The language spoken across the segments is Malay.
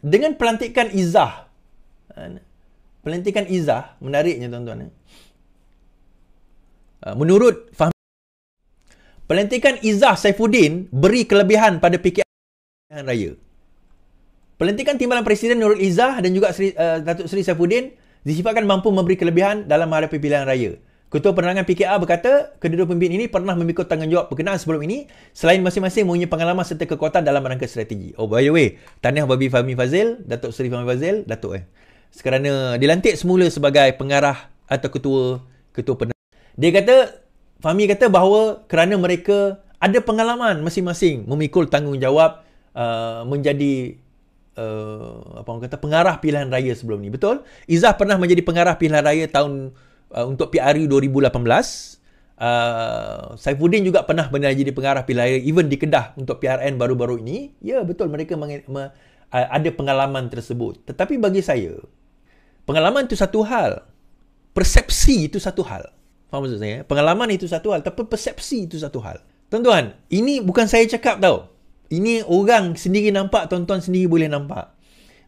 dengan pelantikan Izzah. Pelantikan Izzah, menariknya tuan-tuan. Menurut Fahmi, pelantikan Izzah Saifuddin beri kelebihan pada PKR pilihan raya. Pelantikan Timbalan Presiden Nurul Izzah dan juga Datuk Seri Saifuddin disifatkan mampu memberi kelebihan dalam menghadapi pilihan raya. Ketua Penerangan PKR berkata, kedua pemimpin ini pernah memikul tanggungjawab berkenaan sebelum ini, selain masing-masing mempunyai pengalaman serta kekuatan dalam rangka strategi. Oh, by the way, tahniah bagi Fahmi Fadzil, Datuk Seri Fahmi Fadzil, Datuk Sekerana dilantik semula sebagai pengarah atau ketua penerangan. Dia kata, Fahmi kata bahawa kerana mereka ada pengalaman masing-masing memikul tanggungjawab menjadi pengarah pilihan raya sebelum ni. Betul? Izzah pernah menjadi pengarah pilihan raya untuk PRU 2018. Saifuddin juga pernah menjadi pengarah pilihan raya even di Kedah untuk PRN baru-baru ini. Ya, betul, mereka ada pengalaman tersebut. Tetapi bagi saya, pengalaman itu satu hal, persepsi itu satu hal. Faham maksud saya? Pengalaman itu satu hal, tapi persepsi itu satu hal. Tuan-tuan, ini bukan saya cakap tau. Ini orang sendiri nampak, tuan-tuan sendiri boleh nampak.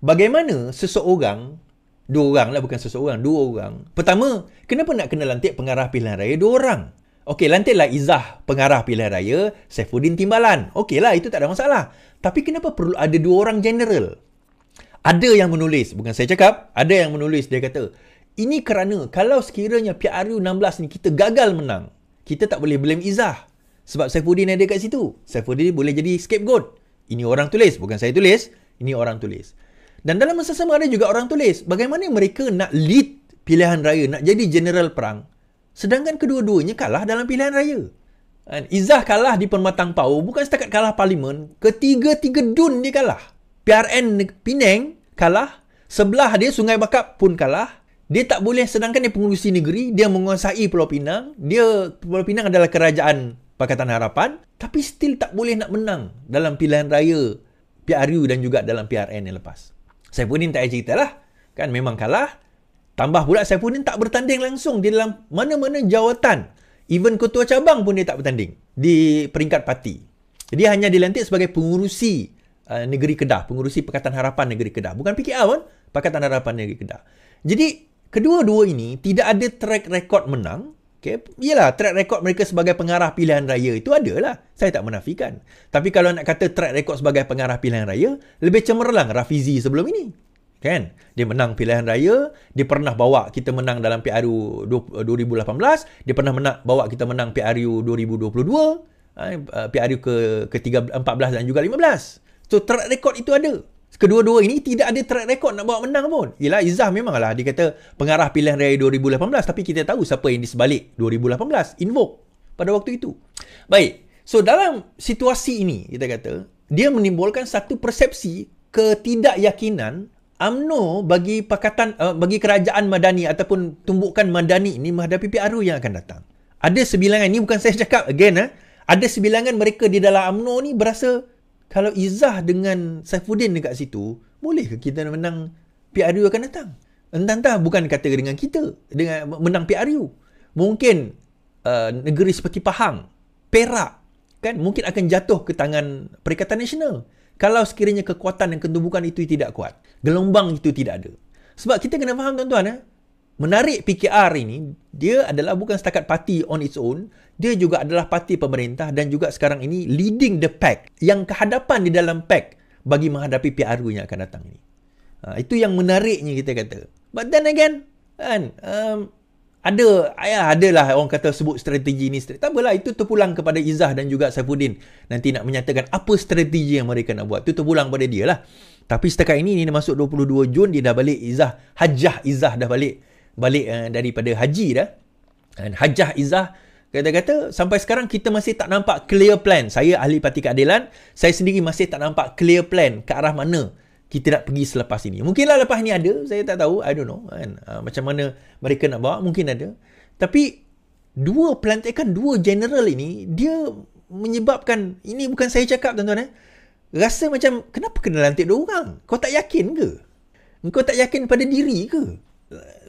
Bagaimana seseorang, dua orang. Pertama, kenapa nak kena lantik pengarah pilihan raya dua orang? Okey, lantiklah Izzah pengarah pilihan raya, Saifuddin Timbalan. Okeylah, itu tak ada masalah. Tapi kenapa perlu ada dua orang general? Ada yang menulis, bukan saya cakap, ada yang menulis, dia kata, ini kerana kalau sekiranya PRU 16 ni kita gagal menang, kita tak boleh blame Izzah. Sebab Saifuddin ada kat situ. Saifuddin boleh jadi scapegoat. Ini orang tulis, bukan saya tulis. Ini orang tulis. Dan dalam masa sama ada juga orang tulis, bagaimana mereka nak lead pilihan raya, nak jadi general perang, sedangkan kedua-duanya kalah dalam pilihan raya. Izzah kalah di Permatang Pau, bukan setakat kalah parlimen, ketiga-tiga DUN dia kalah. PRN Penang kalah, sebelah dia Sungai Bakap pun kalah. Dia tak boleh, sedangkan dia pengurusi negeri, dia menguasai Pulau Pinang, Pulau Pinang adalah kerajaan Pakatan Harapan, tapi still tak boleh nak menang dalam pilihan raya PRU dan juga dalam PRN yang lepas. Saifuddin tak payah cerita lah. Kan memang kalah. Tambah pula Saifuddin tak bertanding langsung di dalam mana-mana jawatan. Even ketua cabang pun dia tak bertanding di peringkat parti. Dia hanya dilantik sebagai pengurusi negeri Kedah, pengurusi Pakatan Harapan Negeri Kedah. Bukan PKR pun, Pakatan Harapan Negeri Kedah. Jadi, kedua-dua ini tidak ada track record menang. Okay. Yelah, track record mereka sebagai pengarah pilihan raya itu adalah. Saya tak menafikan. Tapi kalau nak kata track record sebagai pengarah pilihan raya, lebih cemerlang Rafizi sebelum ini. Kan? Dia menang pilihan raya, dia pernah bawa kita menang dalam PRU 2018, dia pernah bawa kita menang PRU 2022, PRU ke-14 dan juga 15. So, track record itu ada. Kedua-dua ini tidak ada track record nak bawa menang pun. Yelah, Izzah memanglah dia kata pengarah pilihan raya 2018, tapi kita tahu siapa yang di sebalik 2018, Invoke pada waktu itu. Baik, so dalam situasi ini, kita kata, dia menimbulkan satu persepsi ketidakyakinan UMNO bagi bagi kerajaan Madani ataupun tumbukan Madani ini menghadapi PRU yang akan datang. Ada sebilangan, ini bukan saya cakap again, ada sebilangan mereka di dalam UMNO ni berasa, kalau Izzah dengan Saifuddin dekat situ, boleh ke kita menang PRU akan datang? Entah-entah bukan kata dengan kita, dengan menang PRU. Mungkin negeri seperti Pahang, Perak, kan mungkin akan jatuh ke tangan Perikatan Nasional. Kalau sekiranya kekuatan dan ketumbukan itu tidak kuat. Gelombang itu tidak ada. Sebab kita kena faham tuan-tuan, menarik PKR ini, dia adalah bukan setakat parti on its own, dia juga adalah parti pemerintah dan juga sekarang ini leading the pack, yang kehadapan di dalam pack bagi menghadapi PRU yang akan datang ini. Itu yang menariknya kita kata. But then again, kan, adalah orang kata sebut strategi ni. Tak apalah, itu terpulang kepada Izzah dan juga Saifuddin. Nanti nak menyatakan apa strategi yang mereka nak buat. Itu terpulang pada dia lah. Tapi setakat ini masuk 22 Jun, dia dah balik Izzah. Hajjah Izzah dah balik daripada haji dah. Dan Hajjah Izzah kata-kata sampai sekarang kita masih tak nampak clear plan. Saya ahli Parti Keadilan, saya sendiri masih tak nampak clear plan ke arah mana kita nak pergi selepas ini. Mungkinlah lepas ni ada, saya tak tahu, I don't know kan. Macam mana mereka nak bawa, mungkin ada. Tapi pelantikan dua general ini, dia menyebabkan, ini bukan saya cakap tuan-tuan, rasa macam kenapa kena lantik dua orang? Kau tak yakin ke? Kau tak yakin pada diri ke?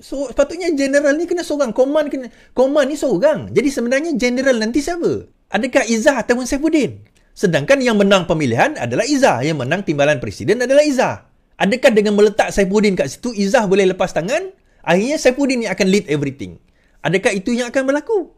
So sepatutnya general ni kena seorang, command ni seorang. Jadi sebenarnya general nanti siapa? Adakah Izzah ataupun Saifuddin? Sedangkan yang menang pemilihan adalah Izzah, yang menang timbalan presiden adalah Izzah. Adakah dengan meletak Saifuddin kat situ, Izzah boleh lepas tangan, akhirnya Saifuddin yang akan lead everything? Adakah itu yang akan berlaku?